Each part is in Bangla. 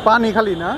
পানি খালি না?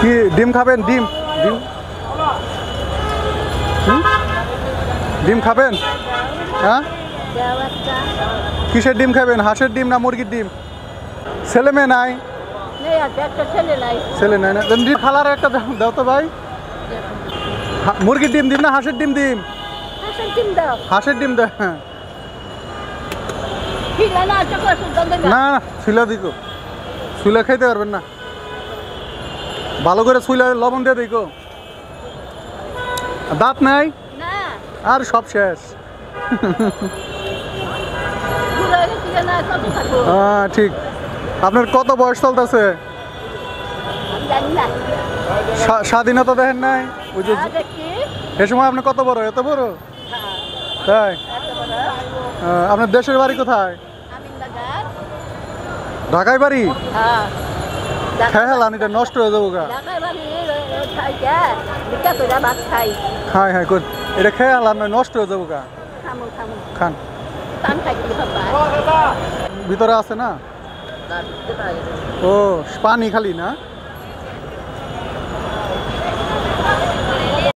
কি ডিম খাবেন? ডিম ডিম ডিম খাবেন? হ্যাঁ, কিসের ডিম খাবেন? হাঁসের ডিম না মুরগির ডিম? ছেলে মেয়ে নাই? ছেলে নাই না? ডিম খালার একটা দাও তো ভাই। মুরগির ডিম দিম না হাঁসের ডিম দিম? হাঁসের ডিম দাও। হ্যাঁ না না, ছুলা দিকো, ছুলা খাইতে পারবেন না, ভালো করে ছুলা লবণ দিয়ে দিকো। দাঁত নাই আর সব শেষ। হ্যাঁ ঠিক। আপনার কত বয়স চলতেছে? স্বাধীনতা দেখেন নাই? ওই যে এ সময় আপনি কত বড়? এত বড়? তাই? আপনার দেশের বাড়ি কোথায়? ঢাকায় বাড়ি? খেলান এটা নষ্ট হয়ে যাবো গা। খাই হ্যাঁ, এটা খেয়ালান নয়, নষ্ট হয়ে যাবো গা। খান। ভিতরে আছে না? ও পানি খালি না?